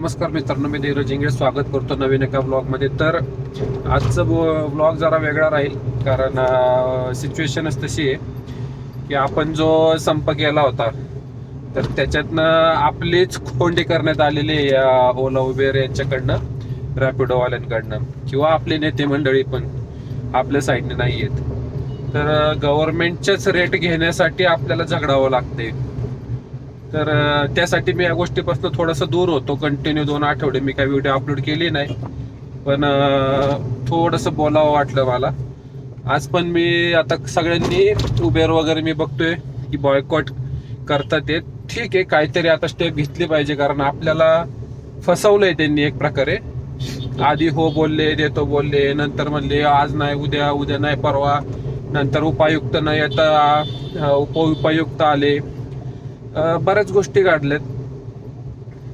नमस्कार मित्रांनो, मी धीरज इंगळे स्वागत करतो नवीन एका ब्लॉगमध्ये. तर आजचं ब्लॉग जरा वेगळा राहील, कारण सिच्युएशनच तशी आहे की आपण जो संप केला होता तर त्याच्यातनं आपलीच खोंडी करण्यात आलेली आहे या ओला उबेर यांच्याकडनं, रॅपिडोवाल्यांकडनं, किंवा आपले नेते मंडळी पण आपल्या साईडने नाही आहेत. तर गव्हर्नमेंटच्याच रेट घेण्यासाठी आपल्याला झगडावं लागते. तर त्यासाठी मी या गोष्टीपासून थोडंसं दूर होतो. कंटिन्यू 2 आठवडे मी काही व्हिडिओ अपलोड केली नाही, पण थोडंसं बोलावं वाटलं मला. आज पण मी आता सगळ्यांनी उबेर वगैरे मी बघतोय की बॉयकॉट करतात ते. ठीक आहे, काहीतरी आता स्टेप घेतली पाहिजे, कारण आपल्याला फसवलंय त्यांनी एक प्रकारे. आधी हो बोलले, देतो बोलले, नंतर म्हणले आज नाही, उद्या, उद्या नाही, परवा, नंतर उपायुक्त नाही आता उपउपायुक्त आले. बऱ्याच गोष्टी काढल्यात.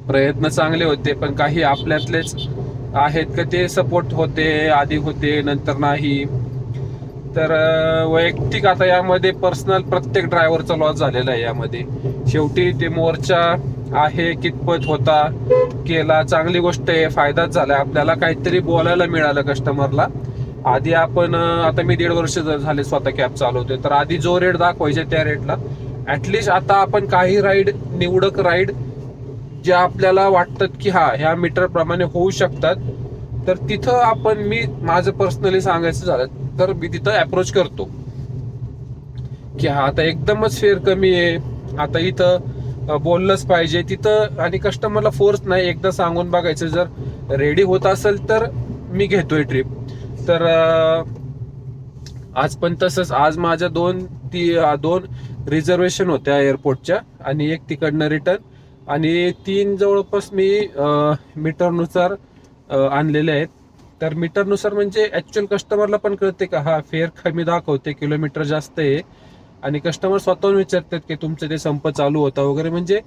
प्रयत्न चांगले होते, पण काही आपल्यातलेच आहेत का ते सपोर्ट होते, आधी होते, नंतर नाही. तर वैयक्तिक आता यामध्ये पर्सनल प्रत्येक ड्रायव्हरचा लॉस झालेला आहे यामध्ये. शेवटी ते मोर्चा आहे, कितपत होता, केला, चांगली गोष्ट आहे, फायदाच झाला. आपल्याला काहीतरी बोलायला मिळालं कस्टमरला. आधी आपण आता मी 1.5 वर्ष झाले स्वतः कॅब चालवतोय, तर आधी जो रेट दाखवायचे त्या रेटला ऍटलिस्ट आता आपण काही राईड, निवडक राईड ज्या आपल्याला वाटतात की ह्या मीटर प्रमाणे होऊ शकतात, तर तिथं आपण, मी माझं पर्सनली सांगायचं झालं तर मी तिथं अप्रोच करतो की आता एकदमच फेअर कमी आहे, आता इथं बोललंच पाहिजे तिथं. आणि कस्टमरला फोर्स नाही, एकदा सांगून बघायचं. जर रेडी होत असेल तर मी घेतोय ट्रिप. तर आज पण तसंच, आज माझ्या दोन रिझर्वेशन होत्या एअरपोर्टच्या आणि एक तिकडनं रिटर्न, आणि 3 जवळपास मी मीटरनुसार आणलेले आहेत. तर मीटरनुसार म्हणजे ऍक्च्युअल कस्टमरला पण कळते का फेअर कमी दाखवते, किलोमीटर जास्त आहे, आणि कस्टमर स्वतःहून विचारतात की तुमचं ते संप चालू होता वगैरे. म्हणजे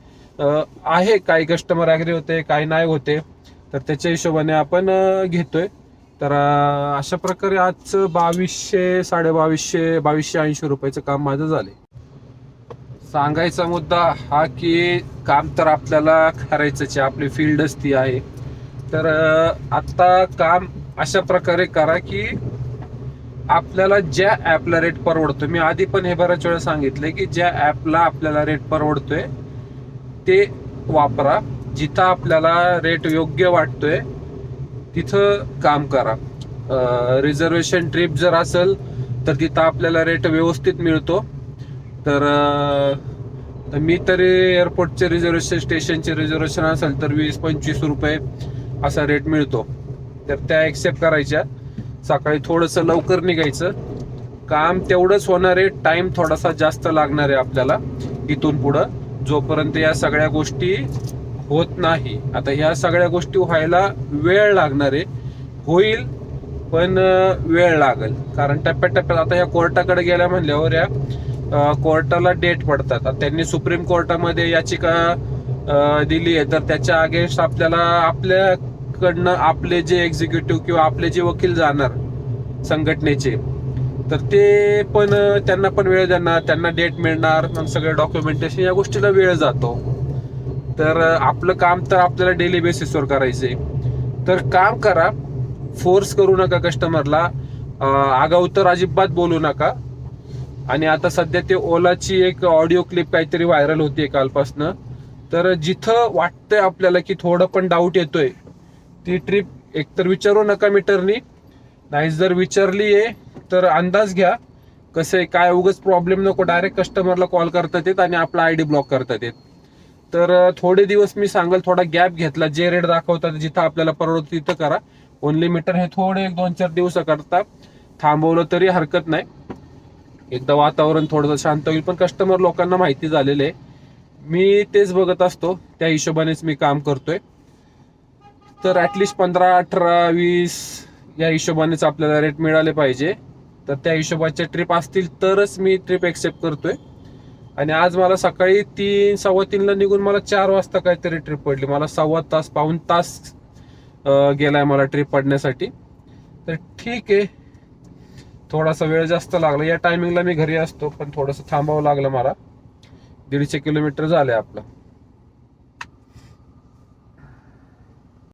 आहे, काही कस्टमर ऍग्री होते, काही नाही होते, तर त्याच्या हिशोबाने आपण घेतोय. तर अशा प्रकारे आजचं 2280 रुपयाचं काम माझं झालंय. सांगायचा मुद्दा हा की काम तर आपल्याला करायचंच आहे, आपली फील्डच ती आहे. तर आता काम अशा प्रकारे करा की आपल्याला ज्या ऍपला रेट परवडतोय, मी आधी पण हे बऱ्याच वेळा सांगितलंय की ज्या ऍपला आपल्याला रेट परवडतोय ते वापरा. जिथं आपल्याला रेट योग्य वाटतोय तिथं काम करा. रिझर्वेशन ट्रिप जर असेल तर तिथं आपल्याला रेट व्यवस्थित मिळतो. तर मी तरी एअरपोर्टचे रिझर्वेशन, स्टेशनचे रिझर्वेशन असेल तर 20-25 रुपये असा रेट मिळतो. तर त्या एक्सेप्ट करायच्या. सकाळी थोडंसं लवकर निघायचं, काम तेवढंच होणार आहे, टाइम थोडासा जास्त लागणार आहे आपल्याला इथून पुढं, जोपर्यंत या सगळ्या गोष्टी होत नाही. आता ह्या सगळ्या गोष्टी व्हायला वेळ लागणार आहे, होईल पण वेळ लागेल, कारण टप्प्याटप्प्यात. आता या कोर्टाकडे गेल्या म्हणल्यावर या कोर्टाला डेट पडतात. त्यांनी सुप्रीम कोर्टामध्ये याचिका दिली आहे, तर त्याच्या अगेन्स्ट आपल्याला आपल्याकडनं आपले जे एक्झिक्युटिव्ह किंवा आपले जे वकील जाणार संघटनेचे, तर ते पण, त्यांना पण वेळ देणार, त्यांना डेट मिळणार, मग सगळं डॉक्युमेंटेशन, या गोष्टीला वेळ जातो. तर आपलं काम तर आपल्याला डेली बेसिसवर करायचंय. तर काम करा, फोर्स करू नका कस्टमरला, आगाऊ तर अजिबात बोलू नका. आणि आता सध्या ते ओलाची एक ऑडिओ क्लिप काहीतरी व्हायरल होतीये कालपासनं. तर जिथं वाटतंय आपल्याला की थोडं पण डाऊट येतोय, ती ट्रिप एकतर विचारू नका मीटरनी, नाही जर विचारली आहे तर अंदाज घ्या कसं आहे काय. उगाच प्रॉब्लेम नको, डायरेक्ट कस्टमरला कॉल करतात येत आणि आपला ID ब्लॉक करतात येत. तर थोडे दिवस मी सांगेल, थोडा गॅप घेतला, जे रेट दाखवतात जिथं आपल्याला परवडतं तिथं करा. ओनली मीटर हे थोडे 1-2-4 दिवस करता थांबवलं तरी हरकत नाही. एकदा वातावरण थोडंसं शांत होईल. पण कस्टमर लोकांना माहिती झालेलं आहे, मी तेच बघत असतो, त्या हिशोबानेच मी काम करतोय. तर ऍटलिस्ट 15, 18, 20 या हिशोबानेच आपल्याला रेट मिळाले पाहिजे. तर त्या हिशोबाच्या ट्रिप असतील तरच मी ट्रिप एक्सेप्ट करतोय. आणि आज मला सकाळी 3-3:15 निघून मला 4 वाजता काहीतरी ट्रिप पडली. मला 1.25 तास, पाऊण तास गेलाय मला ट्रिप पडण्यासाठी. तर ठीक आहे, थोडासा वेळ जास्त लागला. या टायमिंगला मी घरी असतो, पण थोडंसं थांबावं लागलं मला. 150 किलोमीटर झालंय आपलं.